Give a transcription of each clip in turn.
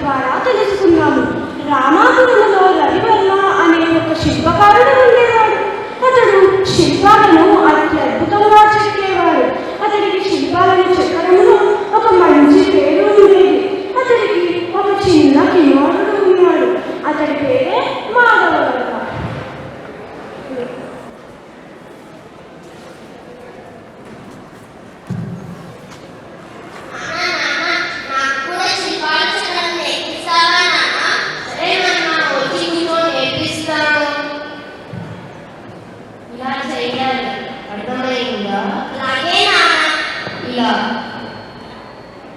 ద్వారా తెలుసుకున్నాము. రామాపురంలో రవివర్మ అనే ఒక శిల్పకారుడు ఉండేవాడు. అతడు శిల్పాలను అత్యద్భుతంగా చెక్కేవాడు. అతడికి శిల్పాలను చెక్కడంలో ఒక మంచి పేరు ఉండేది. అతడికి ఒక చిన్న కుమారుడు ఉన్నాడు. అతడి పేరే మాధవవర్మ.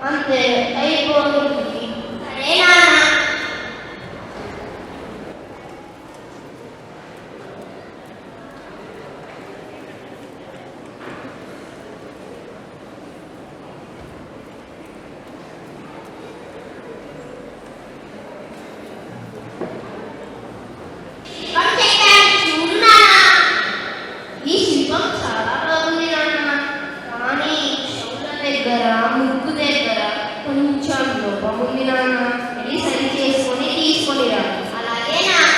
అంతే అయిపోతుంది. సరే నాన్న. ఈ శిల్పం చాలా బాగుంది నాన్న. కానీ చెవుల దగ్గర ముక్కు దగ్గర కొంచెం లోపం ఉంది నాన్న. వెళ్ళి సరి చేసుకొని తీసుకొనిరా. అలాగే నాన్న.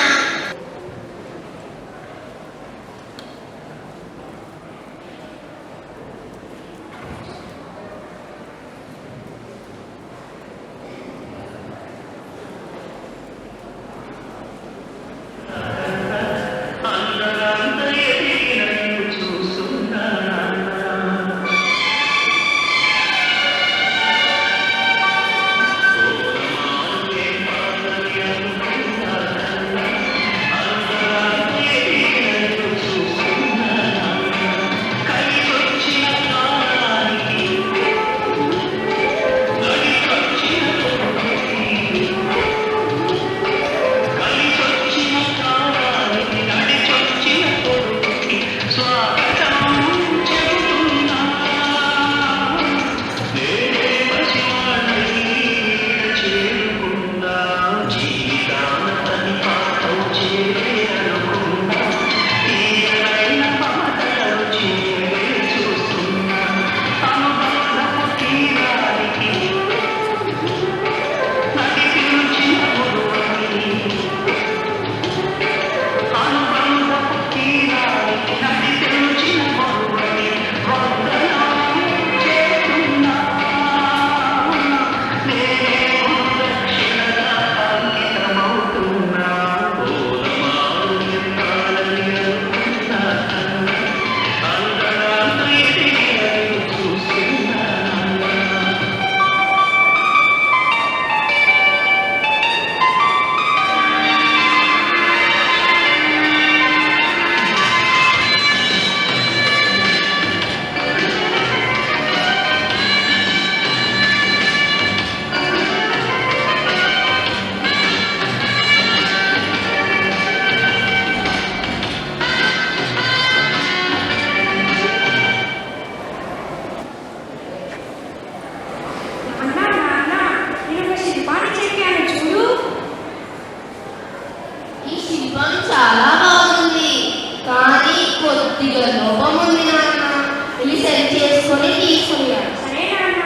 చాలా బాగుంది. కానీ కొద్దిగా లోపం ఉంది నాన్న. వెళ్ళి సరి చేసుకొని తీసుకుని. సరే నాన్న.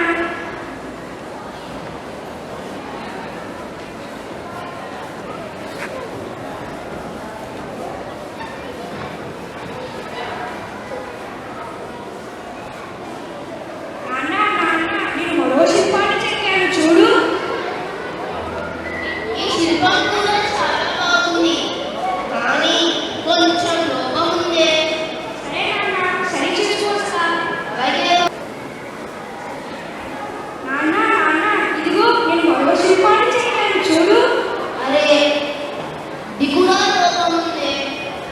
నేను మరో శిల్పాన్ని చెక్కాను చూడు. ఈ శిల్పం కూడా చాలా బాగుంది. కానీ కొంచెం లోపం ఉంది. సరే నాన్న, సరి చేసుకొస్తా. అలాగే నాన్న ఇదిగో నేను మరో శిల్పాన్ని చెక్కాను చూడు. అరే ఇది కూడా లోపం ఉంది.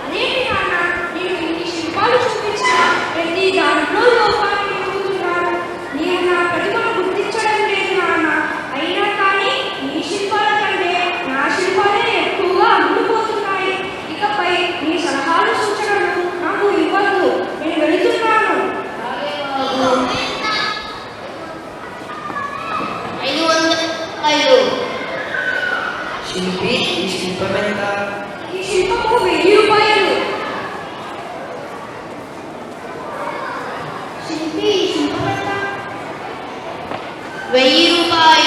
అదేంటి నాన్న, నేను ఇన్ని శిల్పాలు చూపించిన ప్రతి దాంట్లో లోపాన్ని వెతుకుతున్నాను. నేను నా ప్రతిభను గుర్తించడం లేదు నాన్న. అయినా కానీ నీ శిల్పాల కంటే నా శిల్పాలే ఎక్కువగా అమ్ముడుపోతున్నాయి. ఇకపై నీ సలహాలు సూచనలు నాకు ఇవ్వద్దు. నేను వెళుతున్నాను. 505. శిల్పి, ఈ శిల్పం ఎంత? ఈ శిల్పము 1000 రూపాయలు. శిల్పి ఈ శిల్పం ఎంత? 1000 రూపాయలు.